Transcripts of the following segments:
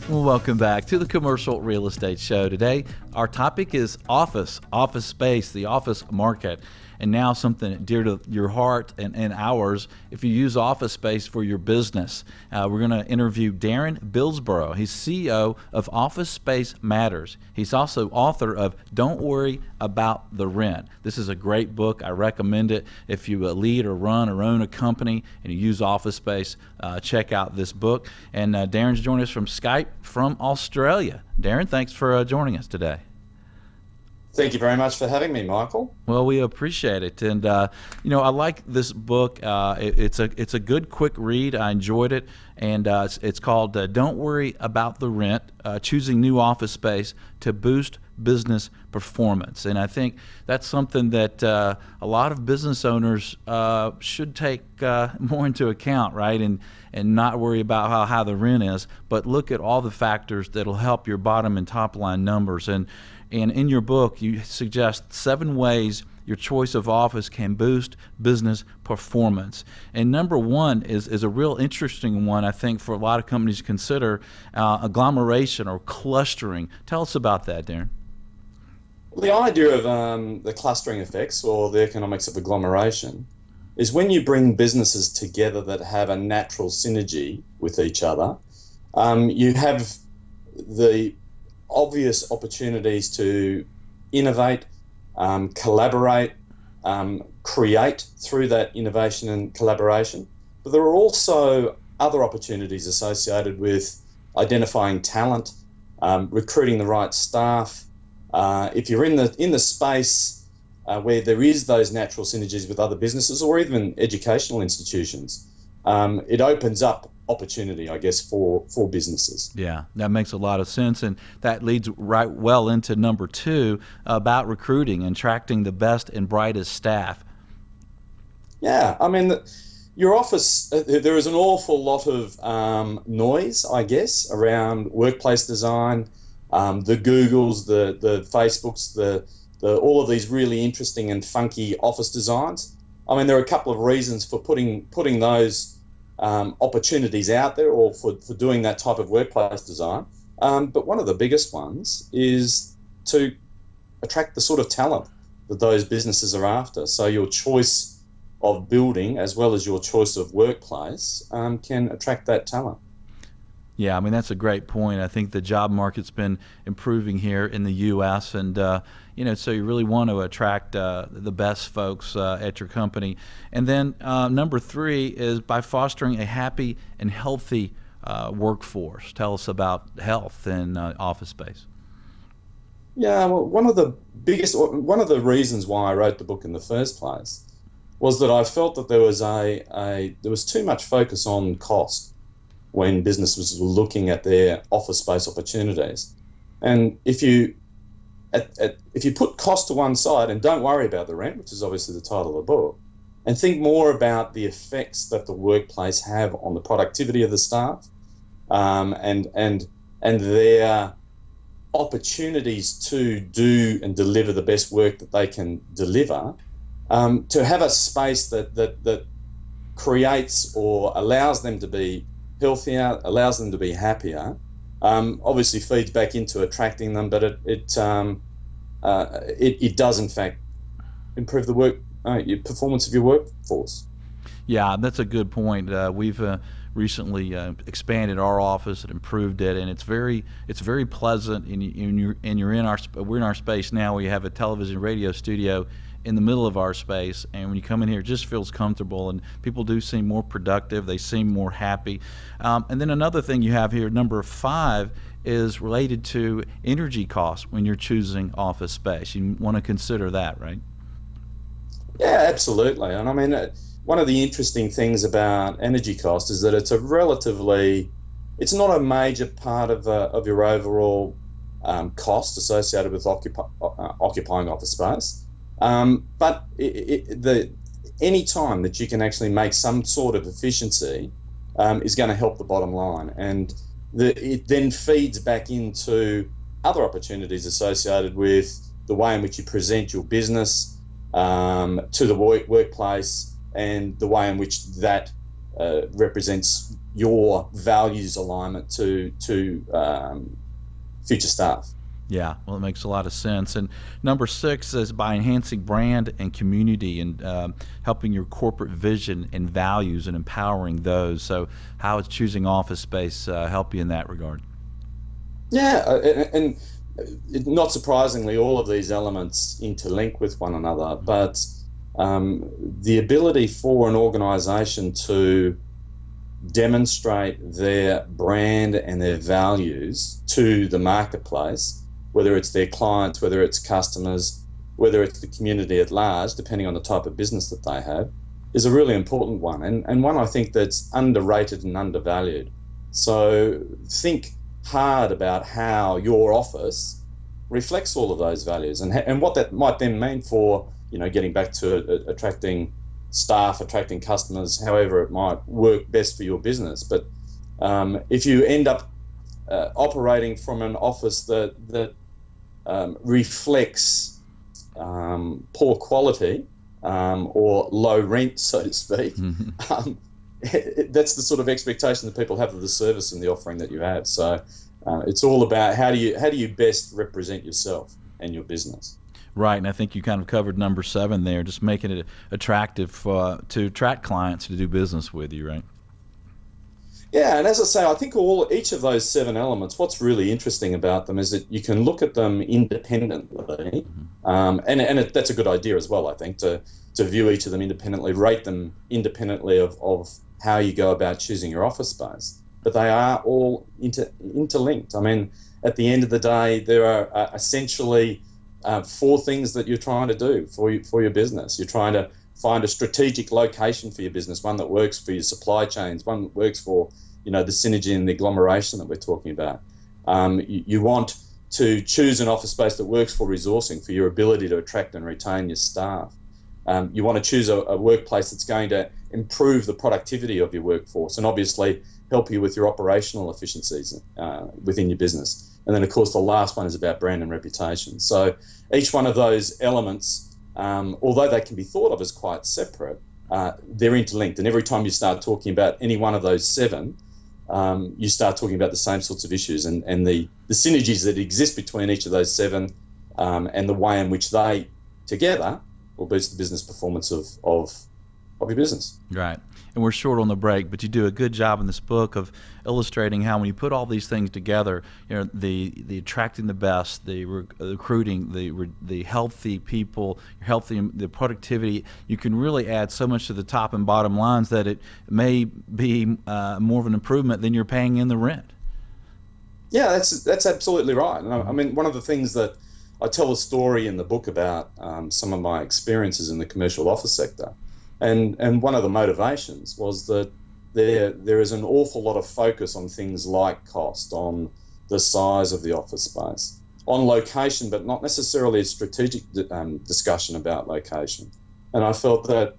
Well, welcome back to the Commercial Real Estate Show. Today, our topic is office space, the office market, and now something dear to your heart and ours if you use office space for your business. We're going to interview Darren Bilsborough. He's CEO of Office Space Matters. He's also author of Don't Worry About the Rent. This is a great book. I recommend it. If you lead or run or own a company and you use office space, check out this book. And Darren's joining us from Skype from Australia. Darren, thanks for joining us today. Thank you very much for having me, Michael. Well, we appreciate it, and I like this book. It's a good, quick read. I enjoyed it, and it's called "Don't Worry About the Rent: Choosing New Office Space to Boost Business Performance." And I think that's something that a lot of business owners should take more into account, right? And not worry about how high the rent is, but look at all the factors that'll help your bottom and top line numbers. And in your book, you suggest 7 ways your choice of office can boost business performance. And number 1 is a real interesting one, I think, for a lot of companies to consider, agglomeration or clustering. Tell us about that, Darren. Well, the idea of the clustering effects, or the economics of agglomeration, is when you bring businesses together that have a natural synergy with each other, you have the obvious opportunities to innovate, collaborate, create through that innovation and collaboration. But there are also other opportunities associated with identifying talent, recruiting the right staff. If you're in the space where there is those natural synergies with other businesses or even educational institutions, it opens up opportunity, I guess, for businesses. Yeah, that makes a lot of sense, and that leads right well into number 2 about recruiting and attracting the best and brightest staff. Yeah, I mean, your office, there is an awful lot of noise, I guess, around workplace design, the Googles, the Facebooks, the all of these really interesting and funky office designs. I mean, there are a couple of reasons for putting those opportunities out there, or for doing that type of workplace design. But one of the biggest ones is to attract the sort of talent that those businesses are after. So your choice of building as well as your choice of workplace can attract that talent. Yeah, I mean, that's a great point. I think the job market's been improving here in the U.S., and so you really want to attract the best folks at your company. And then number 3 is by fostering a happy and healthy workforce. Tell us about health in office space. Yeah, well, one of the reasons why I wrote the book in the first place was that I felt that there was too much focus on cost when businesses were looking at their office space opportunities. And if you put cost to one side and don't worry about the rent, which is obviously the title of the book, and think more about the effects that the workplace have on the productivity of the staff, and their opportunities to do and deliver the best work that they can deliver, to have a space that creates or allows them to be healthier, allows them to be happier, obviously feeds back into attracting them, but it does in fact improve the performance of your workforce. Yeah, that's a good point. We've recently expanded our office and improved it, and it's very pleasant. We're in our space now. We have a television radio studio in the middle of our space, and when you come in here, it just feels comfortable, and people do seem more productive. They seem more happy. And then another thing you have here, number 5, is related to energy costs when you're choosing office space. You want to consider that, right? Yeah, absolutely. And I mean, one of the interesting things about energy cost is that it's not a major part of your overall cost associated with occupying office space. But any time that you can actually make some sort of efficiency is going to help the bottom line, and it then feeds back into other opportunities associated with the way in which you present your business to the workplace, and the way in which that represents your values alignment to future staff. Yeah, well, it makes a lot of sense. And number 6 is by enhancing brand and community and helping your corporate vision and values and empowering those. So how is choosing office space help you in that regard? Yeah, and not surprisingly, all of these elements interlink with one another, but the ability for an organisation to demonstrate their brand and their values to the marketplace, whether it's their clients, whether it's customers, whether it's the community at large, depending on the type of business that they have, is a really important one, and one I think that's underrated and undervalued. So think hard about how your office reflects all of those values, and what that might then mean for, getting back to attracting staff, attracting customers, however it might work best for your business. But if you end up operating from an office that reflects poor quality or low rent, so to speak, that's the sort of expectation that people have of the service and the offering that you have. So it's all about how do you best represent yourself and your business. Right, and I think you kind of covered number 7 there, just making it attractive to attract clients to do business with you, right? Yeah, and as I say, I think each of those 7 elements, what's really interesting about them is that you can look at them independently, and that's a good idea as well, I think, to view each of them independently, rate them independently of how you go about choosing your office space. But they are all interlinked. I mean, at the end of the day, there are essentially 4 things that you're trying to do for your business. You're trying to find a strategic location for your business, one that works for your supply chains, one that works for the synergy and the agglomeration that we're talking about. You want to choose an office space that works for resourcing, for your ability to attract and retain your staff. You want to choose a workplace that's going to improve the productivity of your workforce and obviously help you with your operational efficiencies within your business. And then, of course, the last one is about brand and reputation. So each one of those elements, although they can be thought of as quite separate, they're interlinked. And every time you start talking about any one of those 7, you start talking about the same sorts of issues and the synergies that exist between each of those 7 and the way in which they together will boost the business performance of your business. Right. And we're short on the break, but you do a good job in this book of illustrating how when you put all these things together, the attracting the best, the recruiting, the healthy people, the productivity, you can really add so much to the top and bottom lines that it may be more of an improvement than you're paying in the rent. Yeah, that's absolutely right. And I mean, one of the things that I tell a story in the book about some of my experiences in the commercial office sector. And one of the motivations was that there is an awful lot of focus on things like cost, on the size of the office space, on location, but not necessarily a strategic discussion about location. And I felt that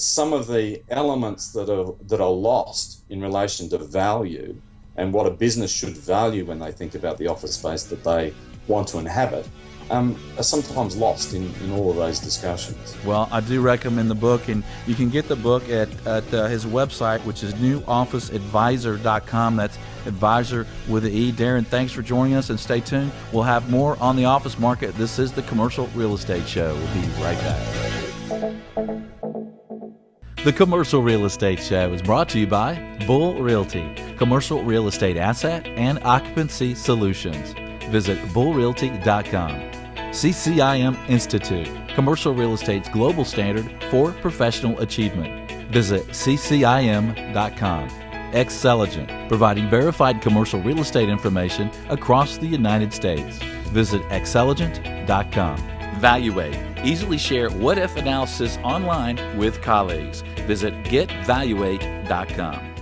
some of the elements that are lost in relation to value and what a business should value when they think about the office space that they want to inhabit are sometimes lost in all of those discussions. Well, I do recommend the book, and you can get the book at his website, which is newofficeadvisor.com. That's advisor with an E. Darren, thanks for joining us, and stay tuned. We'll have more on the office market. This is the Commercial Real Estate Show. We'll be right back. The Commercial Real Estate Show is brought to you by Bull Realty, commercial real estate asset and occupancy solutions. Visit bullrealty.com. CCIM Institute, commercial real estate's global standard for professional achievement. Visit ccim.com. Xceligent, providing verified commercial real estate information across the United States. Visit xceligent.com. Valuate, easily share what-if analysis online with colleagues. Visit getvaluate.com.